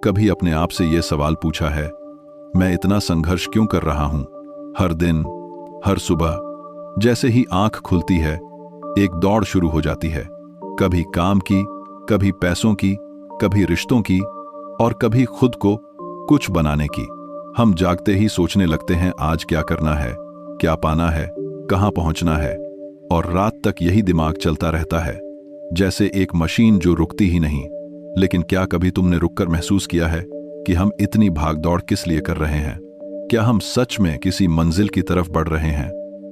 कभी अपने आप से ये सवाल पूछा है, मैं इतना संघर्ष क्यों कर रहा हूं? हर दिन, हर सुबह जैसे ही आंख खुलती है, एक दौड़ शुरू हो जाती है। कभी काम की, कभी पैसों की, कभी रिश्तों की और कभी खुद को कुछ बनाने की। हम जागते ही सोचने लगते हैं आज क्या करना है, क्या पाना है, कहां पहुंचना है, और रात तक यही दिमाग चलता रहता है, जैसे एक मशीन जो रुकती ही नहीं। लेकिन क्या कभी तुमने रुककर महसूस किया है कि हम इतनी भागदौड़ किस लिए कर रहे हैं? क्या हम सच में किसी मंजिल की तरफ बढ़ रहे हैं,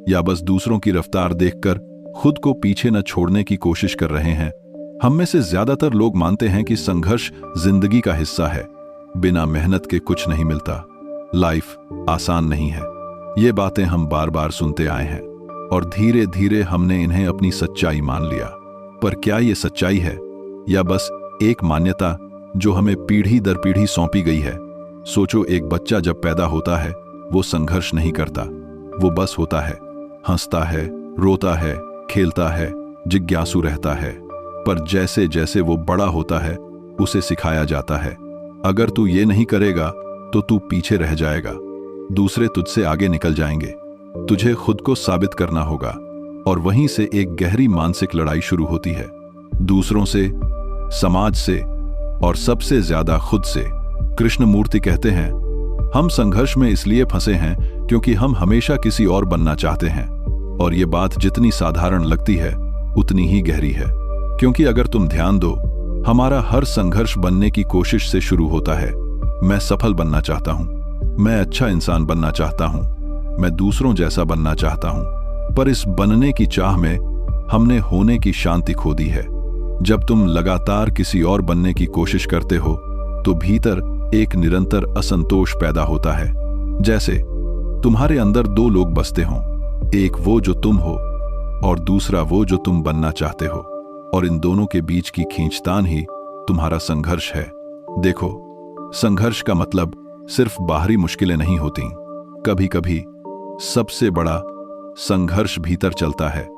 या बस दूसरों की रफ्तार देखकर खुद को पीछे न छोड़ने की कोशिश कर रहे हैं? हम में से ज्यादातर लोग मानते हैं कि संघर्ष जिंदगी का हिस्सा है, बिना मेहनत के कुछ नहीं मिलता, लाइफ आसान नहीं है। ये बातें हम बार बार सुनते आए हैं और धीरे धीरे हमने इन्हें अपनी सच्चाई मान लिया। पर क्या ये सच्चाई है, या बस एक मान्यता जो हमें पीढ़ी दर पीढ़ी सौंपी गई है? सोचो, एक बच्चा जब पैदा होता है वो संघर्ष नहीं करता, वो बस होता है, हंसता है, रोता है, खेलता है, जिज्ञासु रहता है। पर जैसे जैसे वो बड़ा होता है उसे सिखाया जाता है, अगर तू ये नहीं करेगा तो तू पीछे रह जाएगा, दूसरे तुझसे आगे निकल जाएंगे, तुझे खुद को साबित करना होगा। और वहीं से एक गहरी मानसिक लड़ाई शुरू होती है, दूसरों से, समाज से और सबसे ज्यादा खुद से। कृष्णमूर्ति कहते हैं, हम संघर्ष में इसलिए फंसे हैं क्योंकि हम हमेशा किसी और बनना चाहते हैं। और ये बात जितनी साधारण लगती है उतनी ही गहरी है, क्योंकि अगर तुम ध्यान दो, हमारा हर संघर्ष बनने की कोशिश से शुरू होता है। मैं सफल बनना चाहता हूं, मैं अच्छा इंसान बनना चाहता हूं, मैं दूसरों जैसा बनना चाहता हूं। पर इस बनने की चाह में हमने होने की शांति खो दी है। जब तुम लगातार किसी और बनने की कोशिश करते हो तो भीतर एक निरंतर असंतोष पैदा होता है, जैसे तुम्हारे अंदर दो लोग बसते हों, एक वो जो तुम हो और दूसरा वो जो तुम बनना चाहते हो, और इन दोनों के बीच की खींचतान ही तुम्हारा संघर्ष है। देखो, संघर्ष का मतलब सिर्फ बाहरी मुश्किलें नहीं होती, कभी कभी सबसे बड़ा संघर्ष भीतर चलता है।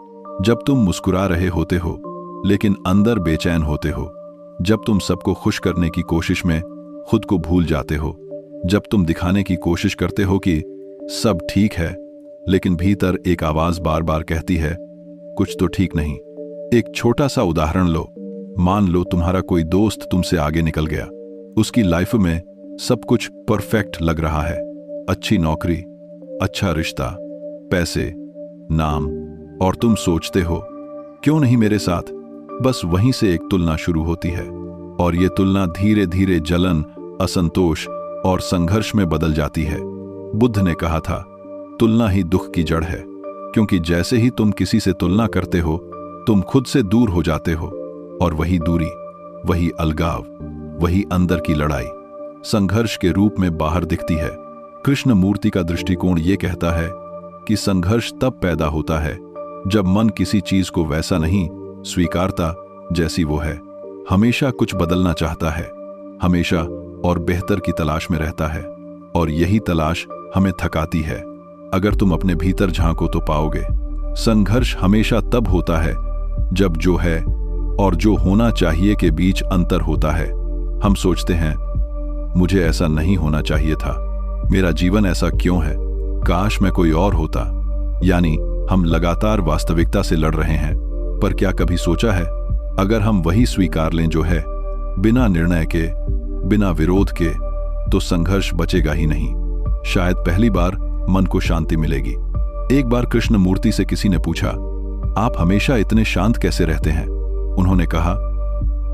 जब तुम मुस्कुरा रहे होते हो लेकिन अंदर बेचैन होते हो, जब तुम सबको खुश करने की कोशिश में खुद को भूल जाते हो, जब तुम दिखाने की कोशिश करते हो कि सब ठीक है, लेकिन भीतर एक आवाज बार बार कहती है कुछ तो ठीक नहीं। एक छोटा सा उदाहरण लो, मान लो तुम्हारा कोई दोस्त तुमसे आगे निकल गया, उसकी लाइफ में सब कुछ परफेक्ट लग रहा है, अच्छी नौकरी, अच्छा रिश्ता, पैसे, नाम, और तुम सोचते हो क्यों नहीं मेरे साथ? बस वहीं से एक तुलना शुरू होती है, और ये तुलना धीरे धीरे जलन, असंतोष और संघर्ष में बदल जाती है। बुद्ध ने कहा था, तुलना ही दुख की जड़ है, क्योंकि जैसे ही तुम किसी से तुलना करते हो तुम खुद से दूर हो जाते हो, और वही दूरी, वही अलगाव, वही अंदर की लड़ाई संघर्ष के रूप में बाहर दिखती है। कृष्णमूर्ति का दृष्टिकोण ये कहता है कि संघर्ष तब पैदा होता है जब मन किसी चीज को वैसा नहीं स्वीकारता जैसी वो है, हमेशा कुछ बदलना चाहता है, हमेशा और बेहतर की तलाश में रहता है, और यही तलाश हमें थकाती है। अगर तुम अपने भीतर झांको तो पाओगे, संघर्ष हमेशा तब होता है जब जो है और जो होना चाहिए के बीच अंतर होता है। हम सोचते हैं मुझे ऐसा नहीं होना चाहिए था, मेरा जीवन ऐसा क्यों है, काश मैं कोई और होता। यानी हम लगातार वास्तविकता से लड़ रहे हैं। पर क्या कभी सोचा है, अगर हम वही स्वीकार लें जो है, बिना निर्णय के, बिना विरोध के, तो संघर्ष बचेगा ही नहीं। शायद पहली बार मन को शांति मिलेगी। एक बार कृष्णमूर्ति से किसी ने पूछा, आप हमेशा इतने शांत कैसे रहते हैं? उन्होंने कहा,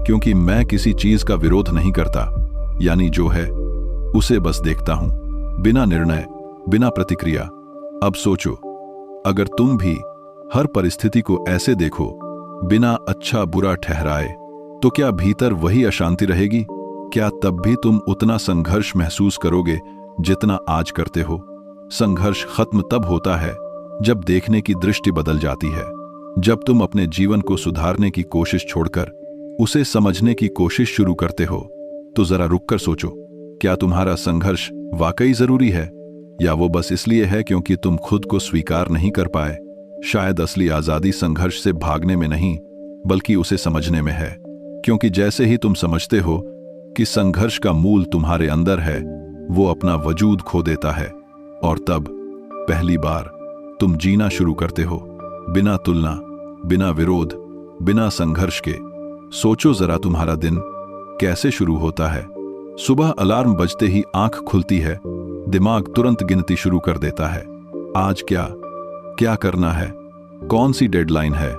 क्योंकि मैं किसी चीज का विरोध नहीं करता, यानी जो है उसे बस देखता हूं, बिना निर्णय, बिना प्रतिक्रिया। अब सोचो, अगर तुम भी हर परिस्थिति को ऐसे देखो, बिना अच्छा बुरा ठहराए, तो क्या भीतर वही अशांति रहेगी? क्या तब भी तुम उतना संघर्ष महसूस करोगे जितना आज करते हो? संघर्ष खत्म तब होता है जब देखने की दृष्टि बदल जाती है, जब तुम अपने जीवन को सुधारने की कोशिश छोड़कर उसे समझने की कोशिश शुरू करते हो। तो जरा रुककर सोचो, क्या तुम्हारा संघर्ष वाकई जरूरी है, या वो बस इसलिए है क्योंकि तुम खुद को स्वीकार नहीं कर पाए? शायद असली आजादी संघर्ष से भागने में नहीं, बल्कि उसे समझने में है, क्योंकि जैसे ही तुम समझते हो कि संघर्ष का मूल तुम्हारे अंदर है, वो अपना वजूद खो देता है। और तब पहली बार तुम जीना शुरू करते हो, बिना तुलना, बिना विरोध, बिना संघर्ष के। सोचो जरा तुम्हारा दिन कैसे शुरू होता है। सुबह अलार्म बजते ही आंख खुलती है, दिमाग तुरंत गिनती शुरू कर देता है। आज क्या क्या करना है, कौन सी डेडलाइन है,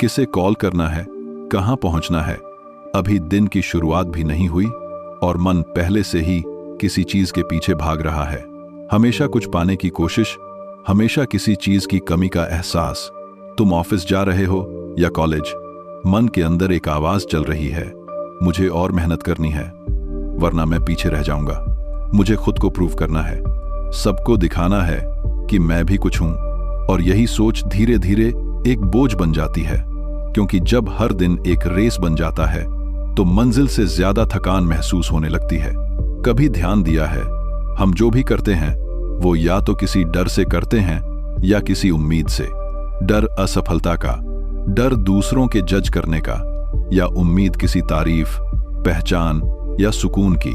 किसे कॉल करना है, कहां पहुंचना है। अभी दिन की शुरुआत भी नहीं हुई और मन पहले से ही किसी चीज के पीछे भाग रहा है। हमेशा कुछ पाने की कोशिश, हमेशा किसी चीज की कमी का एहसास। तुम ऑफिस जा रहे हो या कॉलेज, मन के अंदर एक आवाज चल रही है, मुझे और मेहनत करनी है वरना मैं पीछे रह जाऊंगा। मुझे खुद को प्रूव करना है, सबको दिखाना है कि मैं भी कुछ हूं। और यही सोच धीरे धीरे एक बोझ बन जाती है, क्योंकि जब हर दिन एक रेस बन जाता है तो मंजिल से ज्यादा थकान महसूस होने लगती है। कभी ध्यान दिया है, हम जो भी करते हैं वो या तो किसी डर से करते हैं या किसी उम्मीद से। डर असफलता का, डर दूसरों के जज करने का, या उम्मीद किसी तारीफ, पहचान या सुकून की।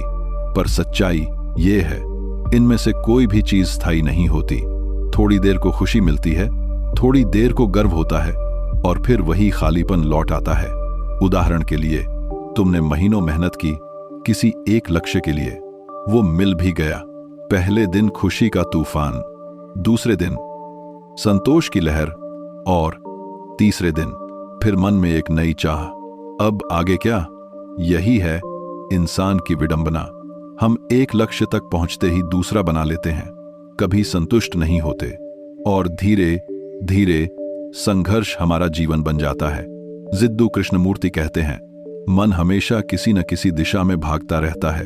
पर सच्चाई ये है, इनमें से कोई भी चीज स्थायी नहीं होती। थोड़ी देर को खुशी मिलती है, थोड़ी देर को गर्व होता है और फिर वही खालीपन लौट आता है। उदाहरण के लिए, तुमने महीनों मेहनत की किसी एक लक्ष्य के लिए, वो मिल भी गया। पहले दिन खुशी का तूफान, दूसरे दिन संतोष की लहर और तीसरे दिन फिर मन में एक नई चाह। अब आगे क्या? यही है इंसान की विडंबना। हम एक लक्ष्य तक पहुंचते ही दूसरा बना लेते हैं, कभी संतुष्ट नहीं होते और धीरे धीरे संघर्ष हमारा जीवन बन जाता है। जिद्दू कृष्णमूर्ति कहते हैं, मन हमेशा किसी न किसी दिशा में भागता रहता है,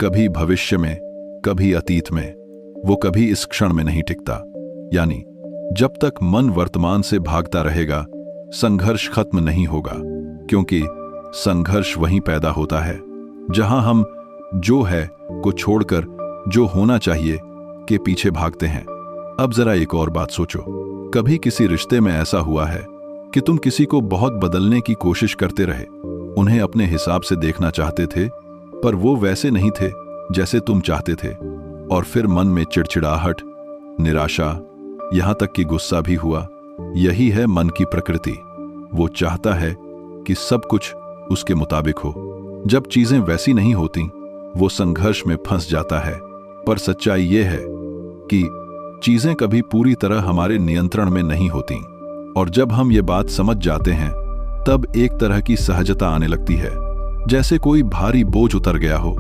कभी भविष्य में, कभी अतीत में। वो कभी इस क्षण में नहीं टिकता। यानी जब तक मन वर्तमान से भागता रहेगा, संघर्ष खत्म नहीं होगा, क्योंकि संघर्ष वहीं पैदा होता है जहां हम जो है को छोड़कर जो होना चाहिए के पीछे भागते हैं। अब जरा एक और बात सोचो, कभी किसी रिश्ते में ऐसा हुआ है कि तुम किसी को बहुत बदलने की कोशिश करते रहे, उन्हें अपने हिसाब से देखना चाहते थे, पर वो वैसे नहीं थे जैसे तुम चाहते थे, और फिर मन में चिड़चिड़ाहट, निराशा, यहां तक कि गुस्सा भी हुआ। यही है मन की प्रकृति। वो चाहता है कि सब कुछ उसके मुताबिक हो। जब चीजें वैसी नहीं होती, वो संघर्ष में फंस जाता है। पर सच्चाई ये है कि चीजें कभी पूरी तरह हमारे नियंत्रण में नहीं होती, और जब हम ये बात समझ जाते हैं तब एक तरह की सहजता आने लगती है, जैसे कोई भारी बोझ उतर गया हो।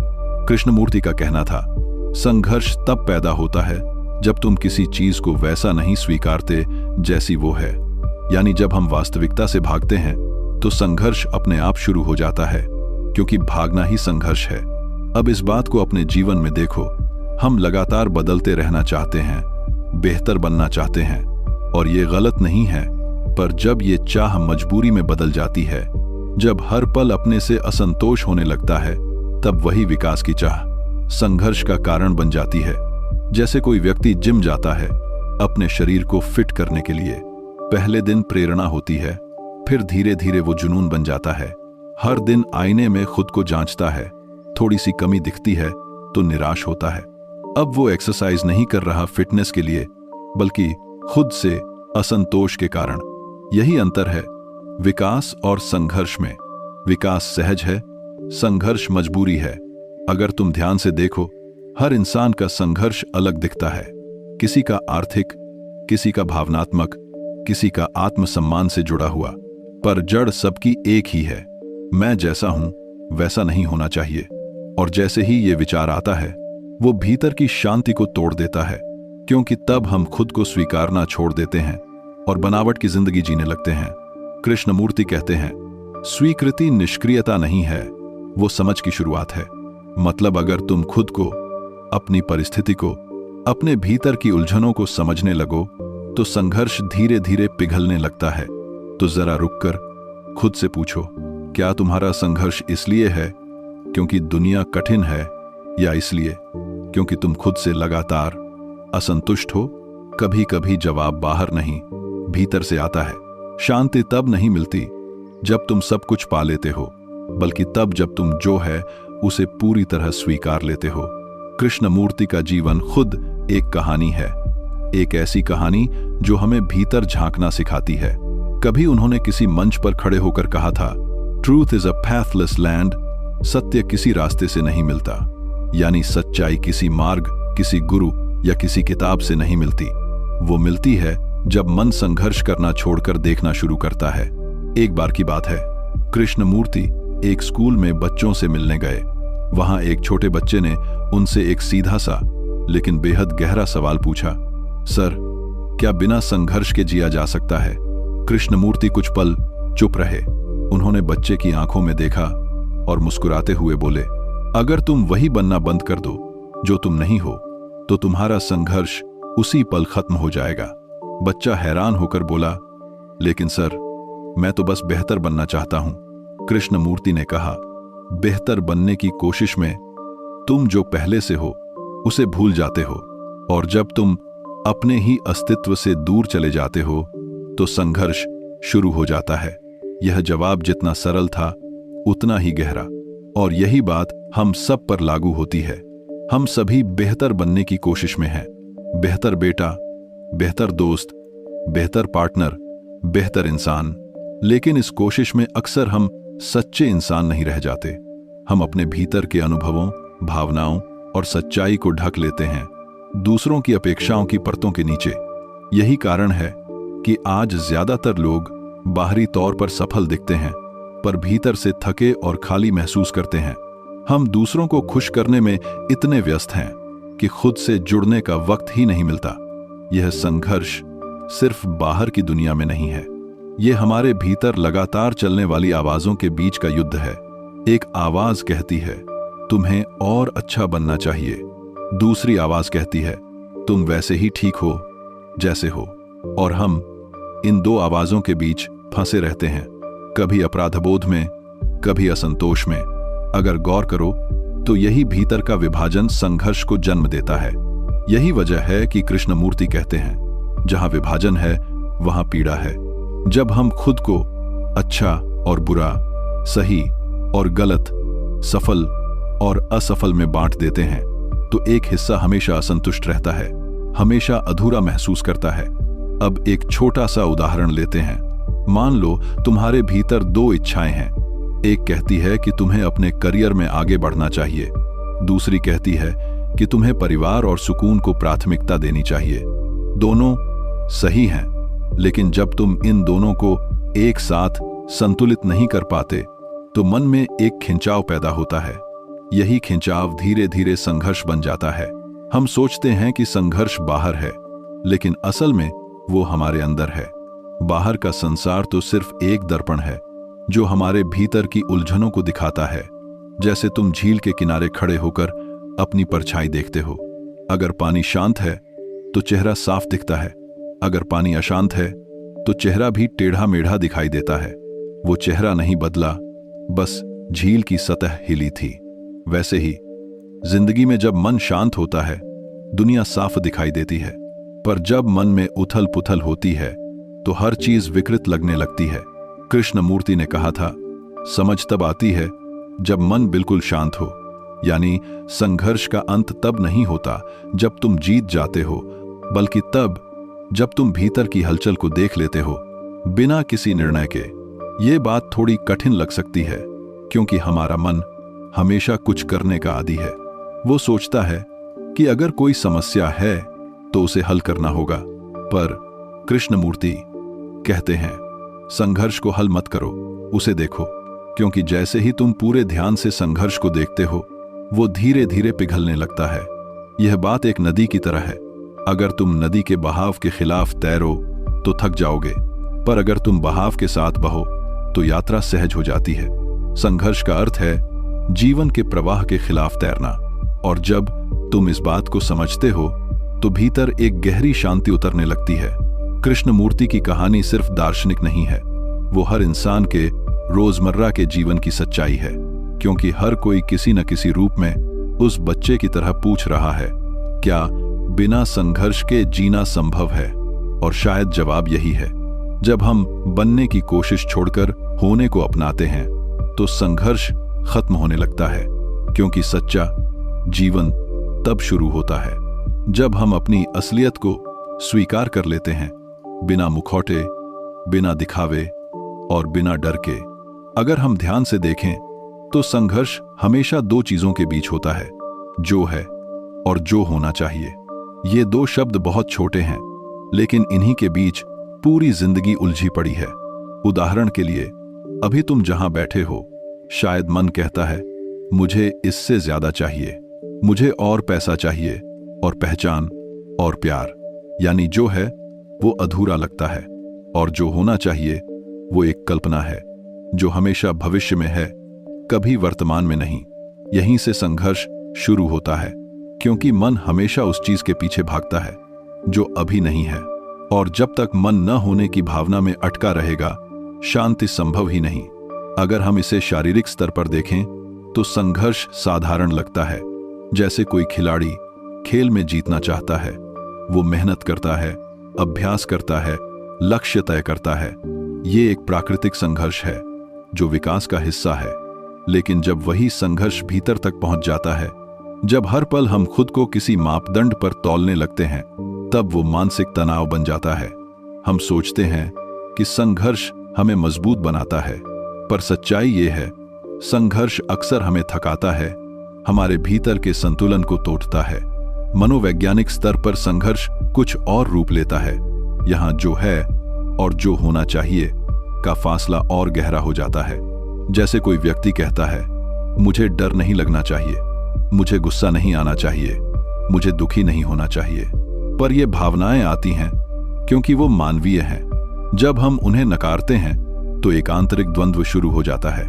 कृष्णमूर्ति का कहना था, संघर्ष तब पैदा होता है जब तुम किसी चीज को वैसा नहीं स्वीकारते जैसी वो है। यानी जब हम वास्तविकता से भागते हैं तो संघर्ष अपने आप शुरू हो जाता है, क्योंकि भागना ही संघर्ष है। अब इस बात को अपने जीवन में देखो, हम लगातार बदलते रहना चाहते हैं, बेहतर बनना चाहते हैं, और ये गलत नहीं है। पर जब ये चाह मजबूरी में बदल जाती है, जब हर पल अपने से असंतोष होने लगता है, तब वही विकास की चाह संघर्ष का कारण बन जाती है। जैसे कोई व्यक्ति जिम जाता है अपने शरीर को फिट करने के लिए। पहले दिन प्रेरणा होती है, फिर धीरे धीरे वो जुनून बन जाता है। हर दिन आईने में खुद को जांचता है, थोड़ी सी कमी दिखती है तो निराश होता है। अब वो एक्सरसाइज नहीं कर रहा फिटनेस के लिए, बल्कि खुद से असंतोष के कारण। यही अंतर है विकास और संघर्ष में। विकास सहज है, संघर्ष मजबूरी है। अगर तुम ध्यान से देखो, हर इंसान का संघर्ष अलग दिखता है। किसी का आर्थिक, किसी का भावनात्मक, किसी का आत्मसम्मान से जुड़ा हुआ, पर जड़ सबकी एक ही है, मैं जैसा हूं वैसा नहीं होना चाहिए। और जैसे ही ये विचार आता है, वो भीतर की शांति को तोड़ देता है, क्योंकि तब हम खुद को स्वीकारना छोड़ देते हैं और बनावट की जिंदगी जीने लगते हैं। कृष्णमूर्ति कहते हैं, स्वीकृति निष्क्रियता नहीं है, वो समझ की शुरुआत है। मतलब अगर तुम खुद को, अपनी परिस्थिति को, अपने भीतर की उलझनों को समझने लगो, तो संघर्ष धीरे धीरे पिघलने लगता है। तो जरा रुककर खुद से पूछो, क्या तुम्हारा संघर्ष इसलिए है क्योंकि दुनिया कठिन है, या इसलिए क्योंकि तुम खुद से लगातार असंतुष्ट हो? कभी कभी जवाब बाहर नहीं, भीतर से आता है। शांति तब नहीं मिलती जब तुम सब कुछ पा लेते हो, बल्कि तब जब तुम जो है उसे पूरी तरह स्वीकार लेते हो। कृष्णमूर्ति का जीवन खुद एक कहानी है, एक ऐसी कहानी जो हमें भीतर झांकना सिखाती है। कभी उन्होंने किसी मंच पर खड़े होकर कहा था, ट्रूथ इज अ पैथलेस लैंड, सत्य किसी रास्ते से नहीं मिलता। यानी सच्चाई किसी मार्ग, किसी गुरु या किसी किताब से नहीं मिलती। वो मिलती है जब मन संघर्ष करना छोड़कर देखना शुरू करता है। एक बार की बात है, कृष्णमूर्ति एक स्कूल में बच्चों से मिलने गए। वहां एक छोटे बच्चे ने उनसे एक सीधा सा लेकिन बेहद गहरा सवाल पूछा, सर, क्या बिना संघर्ष के जिया जा सकता है? कृष्णमूर्ति कुछ पल चुप रहे। उन्होंने बच्चे की आंखों में देखा और मुस्कुराते हुए बोले, अगर तुम वही बनना बंद कर दो जो तुम नहीं हो, तो तुम्हारा संघर्ष उसी पल खत्म हो जाएगा। बच्चा हैरान होकर बोला, लेकिन सर, मैं तो बस बेहतर बनना चाहता हूं। कृष्णमूर्ति ने कहा, बेहतर बनने की कोशिश में तुम जो पहले से हो उसे भूल जाते हो, और जब तुम अपने ही अस्तित्व से दूर चले जाते हो तो संघर्ष शुरू हो जाता है। यह जवाब जितना सरल था उतना ही गहरा, और यही बात हम सब पर लागू होती है। हम सभी बेहतर बनने की कोशिश में हैं। बेहतर बेटा, बेहतर दोस्त, बेहतर पार्टनर, बेहतर इंसान। लेकिन इस कोशिश में अक्सर हम सच्चे इंसान नहीं रह जाते। हम अपने भीतर के अनुभवों, भावनाओं और सच्चाई को ढक लेते हैं दूसरों की अपेक्षाओं की परतों के नीचे। यही कारण है कि आज ज्यादातर लोग बाहरी तौर पर सफल दिखते हैं, पर भीतर से थके और खाली महसूस करते हैं। हम दूसरों को खुश करने में इतने व्यस्त हैं कि खुद से जुड़ने का वक्त ही नहीं मिलता। यह संघर्ष सिर्फ बाहर की दुनिया में नहीं है, यह हमारे भीतर लगातार चलने वाली आवाजों के बीच का युद्ध है। एक आवाज कहती है, तुम्हें और अच्छा बनना चाहिए। दूसरी आवाज कहती है, तुम वैसे ही ठीक हो जैसे हो। और हम इन दो आवाजों के बीच फंसे रहते हैं, कभी अपराधबोध में, कभी असंतोष में। अगर गौर करो तो यही भीतर का विभाजन संघर्ष को जन्म देता है। यही वजह है कि कृष्णमूर्ति कहते हैं, जहां विभाजन है वहां पीड़ा है। जब हम खुद को अच्छा और बुरा, सही और गलत, सफल और असफल में बांट देते हैं, तो एक हिस्सा हमेशा असंतुष्ट रहता है, हमेशा अधूरा महसूस करता है। अब एक छोटा सा उदाहरण लेते हैं। मान लो तुम्हारे भीतर दो इच्छाएं हैं। एक कहती है कि तुम्हें अपने करियर में आगे बढ़ना चाहिए, दूसरी कहती है कि तुम्हें परिवार और सुकून को प्राथमिकता देनी चाहिए। दोनों सही हैं, लेकिन जब तुम इन दोनों को एक साथ संतुलित नहीं कर पाते तो मन में एक खिंचाव पैदा होता है। यही खिंचाव धीरे धीरे संघर्ष बन जाता है। हम सोचते हैं कि संघर्ष बाहर है, लेकिन असल में वो हमारे अंदर है। बाहर का संसार तो सिर्फ एक दर्पण है जो हमारे भीतर की उलझनों को दिखाता है। जैसे तुम झील के किनारे खड़े होकर अपनी परछाई देखते हो। अगर पानी शांत है तो चेहरा साफ दिखता है, अगर पानी अशांत है तो चेहरा भी टेढ़ा मेढ़ा दिखाई देता है। वो चेहरा नहीं बदला, बस झील की सतह हिली थी। वैसे ही जिंदगी में जब मन शांत होता है, दुनिया साफ दिखाई देती है, पर जब मन में उथल पुथल होती है तो हर चीज विकृत लगने लगती है। कृष्णमूर्ति ने कहा था, समझ तब आती है जब मन बिल्कुल शांत हो। यानी संघर्ष का अंत तब नहीं होता जब तुम जीत जाते हो, बल्कि तब जब तुम भीतर की हलचल को देख लेते हो बिना किसी निर्णय के। ये बात थोड़ी कठिन लग सकती है, क्योंकि हमारा मन हमेशा कुछ करने का आदी है। वो सोचता है कि अगर कोई समस्या है तो उसे हल करना होगा। पर कृष्णमूर्ति कहते हैं, संघर्ष को हल मत करो, उसे देखो, क्योंकि जैसे ही तुम पूरे ध्यान से संघर्ष को देखते हो वो धीरे धीरे पिघलने लगता है। यह बात एक नदी की तरह है। अगर तुम नदी के बहाव के खिलाफ तैरो तो थक जाओगे, पर अगर तुम बहाव के साथ बहो तो यात्रा सहज हो जाती है। संघर्ष का अर्थ है जीवन के प्रवाह के खिलाफ तैरना, और जब तुम इस बात को समझते हो तो भीतर एक गहरी शांति उतरने लगती है। कृष्णमूर्ति की कहानी सिर्फ दार्शनिक नहीं है, वो हर इंसान के रोजमर्रा के जीवन की सच्चाई है, क्योंकि हर कोई किसी न किसी रूप में उस बच्चे की तरह पूछ रहा है, क्या बिना संघर्ष के जीना संभव है? और शायद जवाब यही है। जब हम बनने की कोशिश छोड़कर होने को अपनाते हैं तो संघर्ष खत्म होने लगता है। क्योंकि सच्चा जीवन तब शुरू होता है जब हम अपनी असलियत को स्वीकार कर लेते हैं, बिना मुखौटे, बिना दिखावे और बिना डर के। अगर हम ध्यान से देखें तो संघर्ष हमेशा दो चीजों के बीच होता है, जो है और जो होना चाहिए। ये दो शब्द बहुत छोटे हैं, लेकिन इन्हीं के बीच पूरी जिंदगी उलझी पड़ी है। उदाहरण के लिए, अभी तुम जहां बैठे हो, शायद मन कहता है मुझे इससे ज्यादा चाहिए, मुझे और पैसा चाहिए और पहचान और प्यार। यानी जो है वो अधूरा लगता है, और जो होना चाहिए वो एक कल्पना है जो हमेशा भविष्य में है, कभी वर्तमान में नहीं। यहीं से संघर्ष शुरू होता है, क्योंकि मन हमेशा उस चीज के पीछे भागता है जो अभी नहीं है, और जब तक मन न होने की भावना में अटका रहेगा, शांति संभव ही नहीं। अगर हम इसे शारीरिक स्तर पर देखें तो संघर्ष साधारण लगता है, जैसे कोई खिलाड़ी खेल में जीतना चाहता है। वो मेहनत करता है, अभ्यास करता है, लक्ष्य तय करता है। ये एक प्राकृतिक संघर्ष है जो विकास का हिस्सा है। लेकिन जब वही संघर्ष भीतर तक पहुंच जाता है, जब हर पल हम खुद को किसी मापदंड पर तौलने लगते हैं, तब वो मानसिक तनाव बन जाता है। हम सोचते हैं कि संघर्ष हमें मजबूत बनाता है, पर सच्चाई ये है, संघर्ष अक्सर हमें थकाता है, हमारे भीतर के संतुलन को तोड़ता है। मनोवैज्ञानिक स्तर पर संघर्ष कुछ और रूप लेता है। यहाँ जो है और जो होना चाहिए का फासला और गहरा हो जाता है। जैसे कोई व्यक्ति कहता है, मुझे डर नहीं लगना चाहिए, मुझे गुस्सा नहीं आना चाहिए, मुझे दुखी नहीं होना चाहिए। पर ये भावनाएं आती हैं क्योंकि वो मानवीय हैं। जब हम उन्हें नकारते हैं तो एक आंतरिक द्वंद्व शुरू हो जाता है।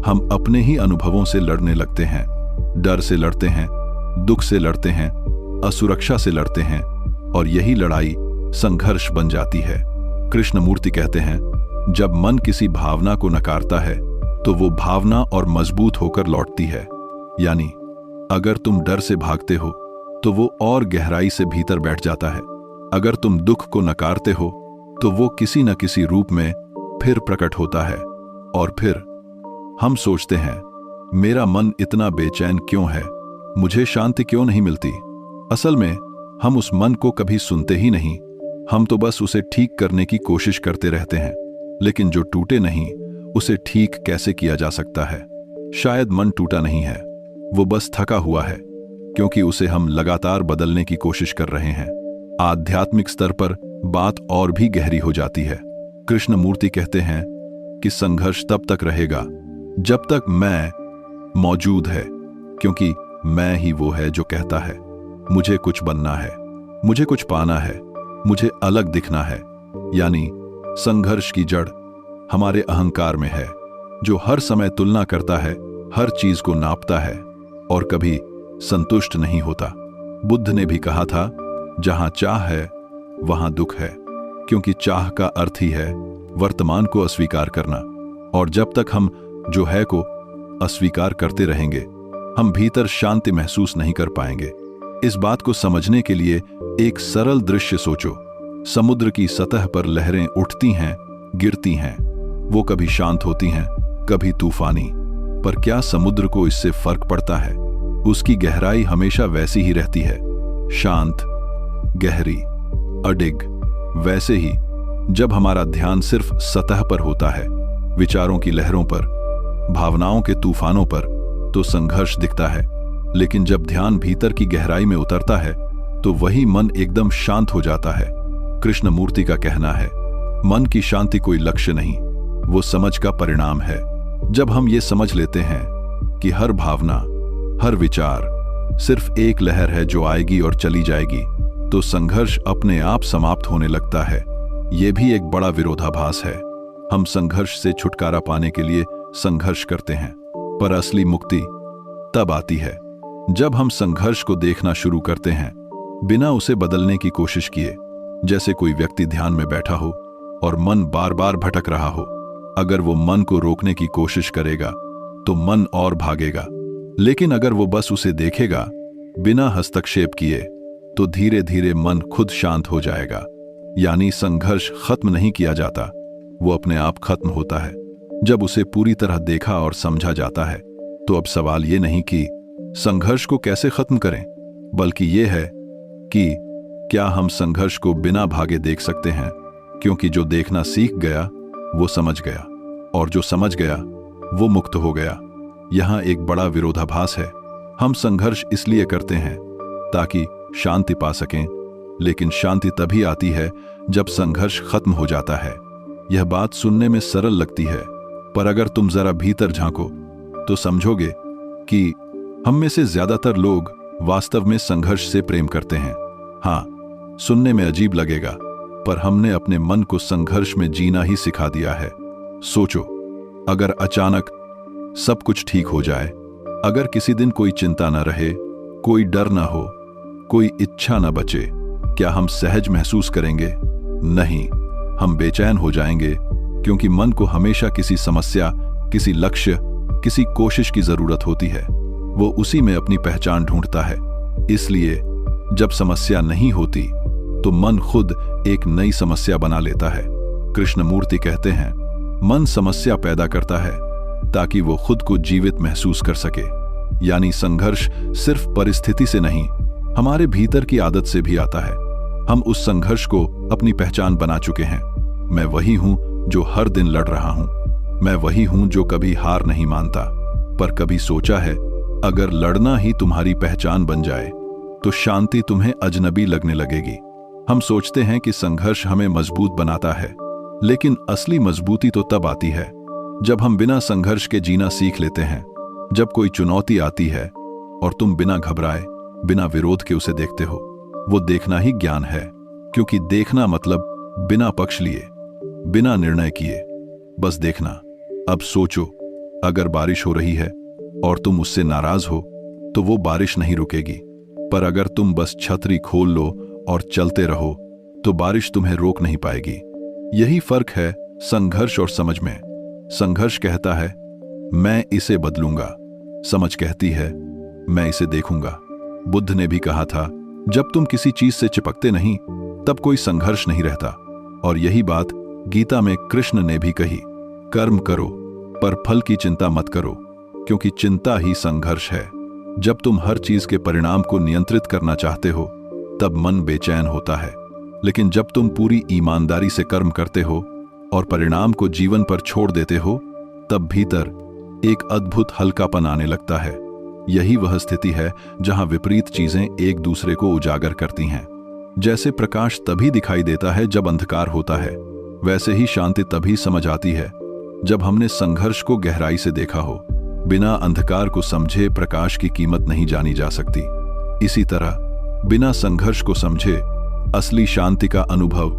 हम अपने ही अनुभवों से लड़ने लगते हैं, डर से लड़ते हैं, दुख से लड़ते हैं, असुरक्षा से लड़ते हैं, और यही लड़ाई संघर्ष बन जाती है। कृष्णमूर्ति कहते हैं, जब मन किसी भावना को नकारता है तो वो भावना और मजबूत होकर लौटती है। यानी अगर तुम डर से भागते हो तो वो और गहराई से भीतर बैठ जाता है। अगर तुम दुख को नकारते हो तो वो किसी न किसी रूप में फिर प्रकट होता है। और फिर हम सोचते हैं, मेरा मन इतना बेचैन क्यों है, मुझे शांति क्यों नहीं मिलती। असल में हम उस मन को कभी सुनते ही नहीं, हम तो बस उसे ठीक करने की कोशिश करते रहते हैं। लेकिन जो टूटे नहीं, उसे ठीक कैसे किया जा सकता है। शायद मन टूटा नहीं है, वो बस थका हुआ है, क्योंकि उसे हम लगातार बदलने की कोशिश कर रहे हैं। आध्यात्मिक स्तर पर बात और भी गहरी हो जाती है। कृष्णमूर्ति कहते हैं कि संघर्ष तब तक रहेगा जब तक मैं मौजूद है, क्योंकि मैं ही वो है जो कहता है, मुझे कुछ बनना है, मुझे कुछ पाना है, मुझे अलग दिखना है। यानी संघर्ष की जड़ हमारे अहंकार में है, जो हर समय तुलना करता है, हर चीज को नापता है और कभी संतुष्ट नहीं होता। बुद्ध ने भी कहा था, जहां चाह है वहां दुख है, क्योंकि चाह का अर्थ ही है वर्तमान को अस्वीकार करना। और जब तक हम जो है को अस्वीकार करते रहेंगे, हम भीतर शांति महसूस नहीं कर पाएंगे। इस बात को समझने के लिए एक सरल दृश्य सोचो। समुद्र की सतह पर लहरें उठती हैं, गिरती हैं, वो कभी शांत होती हैं, कभी तूफानी। पर क्या समुद्र को इससे फर्क पड़ता है? उसकी गहराई हमेशा वैसी ही रहती है, शांत, गहरी, अडिग। वैसे ही जब हमारा ध्यान सिर्फ सतह पर होता है, विचारों की लहरों पर, भावनाओं के तूफानों पर, तो संघर्ष दिखता है। लेकिन जब ध्यान भीतर की गहराई में उतरता है तो वही मन एकदम शांत हो जाता है। कृष्णमूर्ति का कहना है, मन की शांति कोई लक्ष्य नहीं, वो समझ का परिणाम है। जब हम ये समझ लेते हैं कि हर भावना, हर विचार सिर्फ एक लहर है जो आएगी और चली जाएगी, तो संघर्ष अपने आप समाप्त होने लगता है। ये भी एक बड़ा विरोधाभास है। हम संघर्ष से छुटकारा पाने के लिए संघर्ष करते हैं, पर असली मुक्ति तब आती है जब हम संघर्ष को देखना शुरू करते हैं, बिना उसे बदलने की कोशिश किए। जैसे कोई व्यक्ति ध्यान में बैठा हो और मन बार बार भटक रहा हो। अगर वो मन को रोकने की कोशिश करेगा तो मन और भागेगा, लेकिन अगर वो बस उसे देखेगा बिना हस्तक्षेप किए, तो धीरे धीरे मन खुद शांत हो जाएगा। यानी संघर्ष खत्म नहीं किया जाता, वो अपने आप खत्म होता है। जब उसे पूरी तरह देखा और समझा जाता है, तो अब सवाल ये नहीं कि संघर्ष को कैसे खत्म करें, बल्कि ये है कि क्या हम संघर्ष को बिना भागे देख सकते हैं, क्योंकि जो देखना सीख गया वो समझ गया, और जो समझ गया वो मुक्त हो गया। यहां एक बड़ा विरोधाभास है। हम संघर्ष इसलिए करते हैं ताकि शांति पा सकें, लेकिन शांति तभी आती है जब संघर्ष खत्म हो जाता है। यह बात सुनने में सरल लगती है, पर अगर तुम जरा भीतर झांको तो समझोगे कि हम में से ज्यादातर लोग वास्तव में संघर्ष से प्रेम करते हैं। हाँ, सुनने में अजीब लगेगा, पर हमने अपने मन को संघर्ष में जीना ही सिखा दिया है। सोचो, अगर अचानक सब कुछ ठीक हो जाए, अगर किसी दिन कोई चिंता न रहे, कोई डर न हो, कोई इच्छा न बचे, क्या हम सहज महसूस करेंगे? नहीं, हम बेचैन हो जाएंगे, क्योंकि मन को हमेशा किसी समस्या, किसी लक्ष्य, किसी कोशिश की जरूरत होती है। वो उसी में अपनी पहचान ढूंढता है। इसलिए जब समस्या नहीं होती तो मन खुद एक नई समस्या बना लेता है। कृष्णमूर्ति कहते हैं, मन समस्या पैदा करता है ताकि वो खुद को जीवित महसूस कर सके। यानी संघर्ष सिर्फ परिस्थिति से नहीं, हमारे भीतर की आदत से भी आता है। हम उस संघर्ष को अपनी पहचान बना चुके हैं। मैं वही हूं जो हर दिन लड़ रहा हूं। मैं वही हूं जो कभी हार नहीं मानता। पर कभी सोचा है, अगर लड़ना ही तुम्हारी पहचान बन जाए तो शांति तुम्हें अजनबी लगने लगेगी। हम सोचते हैं कि संघर्ष हमें मजबूत बनाता है, लेकिन असली मजबूती तो तब आती है जब हम बिना संघर्ष के जीना सीख लेते हैं। जब कोई चुनौती आती है और तुम बिना घबराए, बिना विरोध के उसे देखते हो, वो देखना ही ज्ञान है। क्योंकि देखना मतलब बिना पक्ष लिए, बिना निर्णय किए, बस देखना। अब सोचो, अगर बारिश हो रही है और तुम उससे नाराज हो तो वो बारिश नहीं रुकेगी। पर अगर तुम बस छतरी खोल लो और चलते रहो तो बारिश तुम्हें रोक नहीं पाएगी। यही फर्क है संघर्ष और समझ में। संघर्ष कहता है, मैं इसे बदलूंगा। समझ कहती है, मैं इसे देखूंगा। बुद्ध ने भी कहा था, जब तुम किसी चीज से चिपकते नहीं तब कोई संघर्ष नहीं रहता। और यही बात गीता में कृष्ण ने भी कही, कर्म करो पर फल की चिंता मत करो, क्योंकि चिंता ही संघर्ष है। जब तुम हर चीज के परिणाम को नियंत्रित करना चाहते हो तब मन बेचैन होता है, लेकिन जब तुम पूरी ईमानदारी से कर्म करते हो और परिणाम को जीवन पर छोड़ देते हो, तब भीतर एक अद्भुत हल्कापन आने लगता है। यही वह स्थिति है जहां विपरीत चीजें एक दूसरे को उजागर करती हैं। जैसे प्रकाश तभी दिखाई देता है जब अंधकार होता है, वैसे ही शांति तभी समझ आती है जब हमने संघर्ष को गहराई से देखा हो। बिना अंधकार को समझे प्रकाश की कीमत नहीं जानी जा सकती। इसी तरह बिना संघर्ष को समझे असली शांति का अनुभव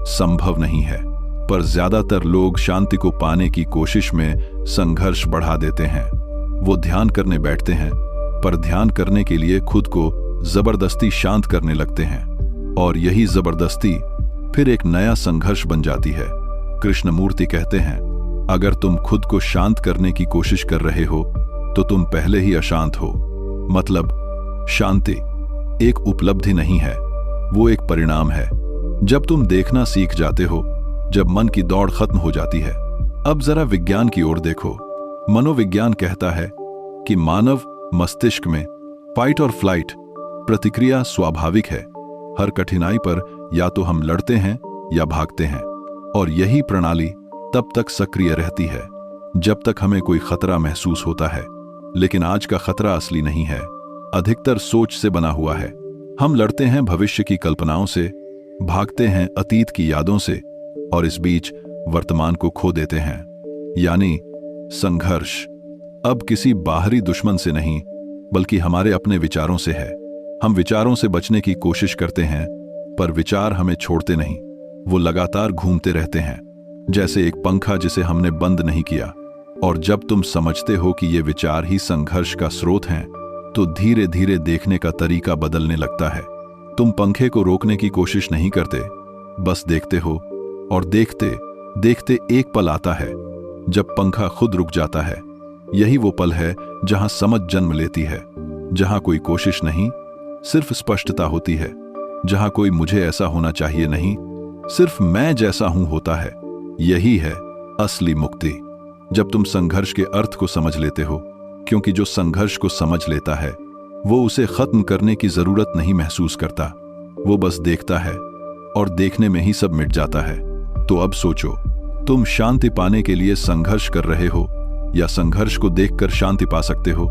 संभव नहीं है। पर ज्यादातर लोग शांति को पाने की कोशिश में संघर्ष बढ़ा देते हैं। वो ध्यान करने बैठते हैं, पर ध्यान करने के लिए खुद को जबरदस्ती शांत करने लगते हैं, और यही जबरदस्ती फिर एक नया संघर्ष बन जाती है। कृष्णमूर्ति कहते हैं, अगर तुम खुद को शांत करने की कोशिश कर रहे हो तो तुम पहले ही अशांत हो। मतलब शांति एक उपलब्धि नहीं है, वो एक परिणाम है। जब तुम देखना सीख जाते हो, जब मन की दौड़ खत्म हो जाती है। अब जरा विज्ञान की ओर देखो। मनोविज्ञान कहता है कि मानव मस्तिष्क में फाइट और फ्लाइट प्रतिक्रिया स्वाभाविक है। हर कठिनाई पर या तो हम लड़ते हैं या भागते हैं, और यही प्रणाली तब तक सक्रिय रहती है जब तक हमें कोई खतरा महसूस होता है। लेकिन आज का खतरा असली नहीं है, अधिकतर सोच से बना हुआ है। हम लड़ते हैं भविष्य की कल्पनाओं से, भागते हैं अतीत की यादों से, और इस बीच वर्तमान को खो देते हैं। यानी संघर्ष अब किसी बाहरी दुश्मन से नहीं, बल्कि हमारे अपने विचारों से है। हम विचारों से बचने की कोशिश करते हैं, पर विचार हमें छोड़ते नहीं। वो लगातार घूमते रहते हैं, जैसे एक पंखा जिसे हमने बंद नहीं किया। और जब तुम समझते हो कि ये विचार ही संघर्ष का स्रोत हैं, तो धीरे धीरे देखने का तरीका बदलने लगता है। तुम पंखे को रोकने की कोशिश नहीं करते, बस देखते हो, और देखते देखते एक पल आता है जब पंखा खुद रुक जाता है। यही वो पल है जहां समझ जन्म लेती है, जहां कोई कोशिश नहीं, सिर्फ स्पष्टता होती है। जहां कोई मुझे ऐसा होना चाहिए नहीं, सिर्फ मैं जैसा हूं होता है। यही है असली मुक्ति। जब तुम संघर्ष के अर्थ को समझ लेते हो, क्योंकि जो संघर्ष को समझ लेता है वो उसे खत्म करने की जरूरत नहीं महसूस करता, वो बस देखता है और देखने में ही सब मिट जाता है। तो अब सोचो, तुम शांति पाने के लिए संघर्ष कर रहे हो या संघर्ष को देखकर शांति पा सकते हो?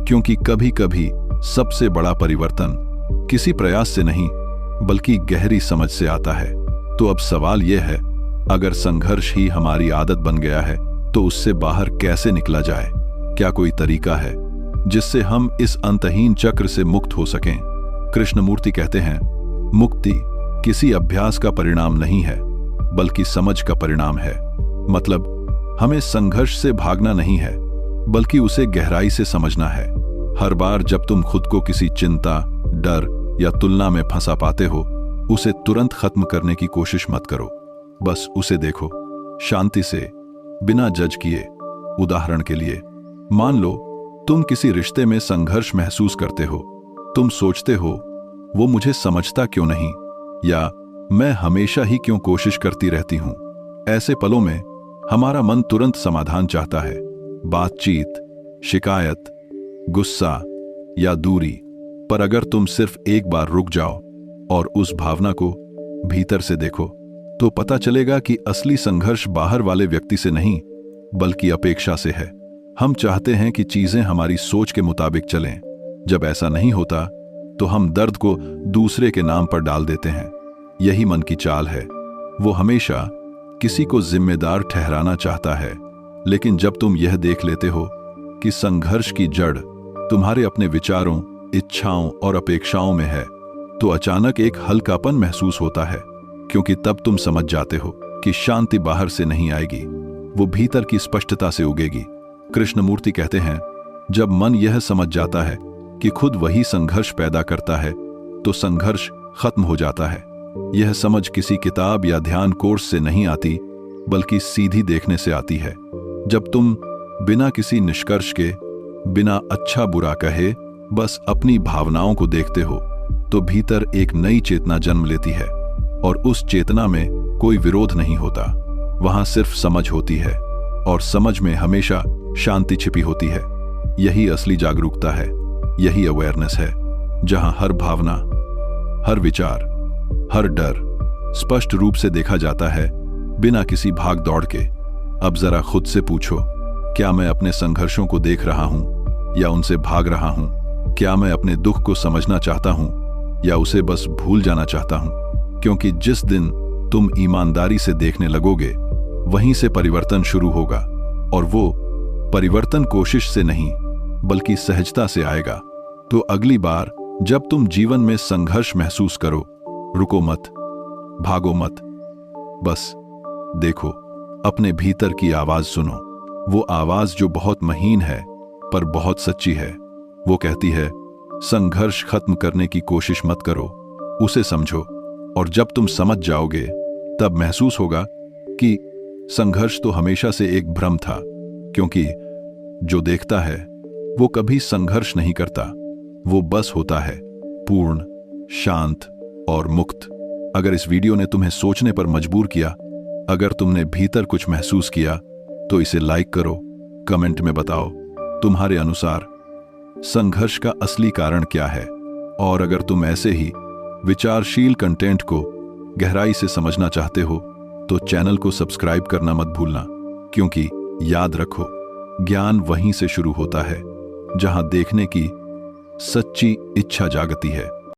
क्योंकि कभी कभी सबसे बड़ा परिवर्तन किसी प्रयास से नहीं बल्कि गहरी समझ से आता है। तो अब सवाल यह है, अगर संघर्ष ही हमारी आदत बन गया है तो उससे बाहर कैसे निकला जाए? क्या कोई तरीका है जिससे हम इस अंतहीन चक्र से मुक्त हो सकें? कृष्णमूर्ति कहते हैं, मुक्ति किसी अभ्यास का परिणाम नहीं है बल्कि समझ का परिणाम है। मतलब हमें संघर्ष से भागना नहीं है बल्कि उसे गहराई से समझना है। हर बार जब तुम खुद को किसी चिंता, डर या तुलना में फंसा पाते हो, उसे तुरंत खत्म करने की कोशिश मत करो। बस उसे देखो शांति से, बिना जज किए। उदाहरण के लिए, मान लो तुम किसी रिश्ते में संघर्ष महसूस करते हो। तुम सोचते हो, वो मुझे समझता क्यों नहीं, या मैं हमेशा ही क्यों कोशिश करती रहती हूं। ऐसे पलों में हमारा मन तुरंत समाधान चाहता है, बातचीत, शिकायत, गुस्सा या दूरी। पर अगर तुम सिर्फ एक बार रुक जाओ और उस भावना को भीतर से देखो, तो पता चलेगा कि असली संघर्ष बाहर वाले व्यक्ति से नहीं बल्कि अपेक्षा से है। हम चाहते हैं कि चीजें हमारी सोच के मुताबिक चलें। जब ऐसा नहीं होता तो हम दर्द को दूसरे के नाम पर डाल देते हैं। यही मन की चाल है। वो हमेशा किसी को जिम्मेदार ठहराना चाहता है। लेकिन जब तुम यह देख लेते हो कि संघर्ष की जड़ तुम्हारे अपने विचारों, इच्छाओं और अपेक्षाओं में है, तो अचानक एक हल्कापन महसूस होता है। क्योंकि तब तुम समझ जाते हो कि शांति बाहर से नहीं आएगी, वो भीतर की स्पष्टता से उगेगी। कृष्णमूर्ति कहते हैं, जब मन यह समझ जाता है कि खुद वही संघर्ष पैदा करता है, तो संघर्ष खत्म हो जाता है। यह समझ किसी किताब या ध्यान कोर्स से नहीं आती बल्कि सीधी देखने से आती है। जब तुम बिना किसी निष्कर्ष के, बिना अच्छा बुरा कहे, बस अपनी भावनाओं को देखते हो, तो भीतर एक नई चेतना जन्म लेती है। और उस चेतना में कोई विरोध नहीं होता, वहां सिर्फ समझ होती है। और समझ में हमेशा शांति छिपी होती है। यही असली जागरूकता है, यही अवेयरनेस है, जहां हर भावना, हर विचार, हर डर स्पष्ट रूप से देखा जाता है, बिना किसी भाग दौड़ के। अब जरा खुद से पूछो, क्या मैं अपने संघर्षों को देख रहा हूं या उनसे भाग रहा हूं? क्या मैं अपने दुख को समझना चाहता हूं या उसे बस भूल जाना चाहता हूं? क्योंकि जिस दिन तुम ईमानदारी से देखने लगोगे, वहीं से परिवर्तन शुरू होगा। और वो परिवर्तन कोशिश से नहीं बल्कि सहजता से आएगा। तो अगली बार जब तुम जीवन में संघर्ष महसूस करो, रुको मत, भागो मत, बस देखो, अपने भीतर की आवाज सुनो। वो आवाज जो बहुत महीन है पर बहुत सच्ची है। वो कहती है, संघर्ष खत्म करने की कोशिश मत करो, उसे समझो। और जब तुम समझ जाओगे, तब महसूस होगा कि संघर्ष तो हमेशा से एक भ्रम था। क्योंकि जो देखता है वो कभी संघर्ष नहीं करता, वो बस होता है पूर्ण, शांत और मुक्त। अगर इस वीडियो ने तुम्हें सोचने पर मजबूर किया, अगर तुमने भीतर कुछ महसूस किया, तो इसे लाइक करो, कमेंट में बताओ तुम्हारे अनुसार संघर्ष का असली कारण क्या है। और अगर तुम ऐसे ही विचारशील कंटेंट को गहराई से समझना चाहते हो, तो चैनल को सब्सक्राइब करना मत भूलना। क्योंकि याद रखो, ज्ञान वहीं से शुरू होता है जहां देखने की सच्ची इच्छा जागती है।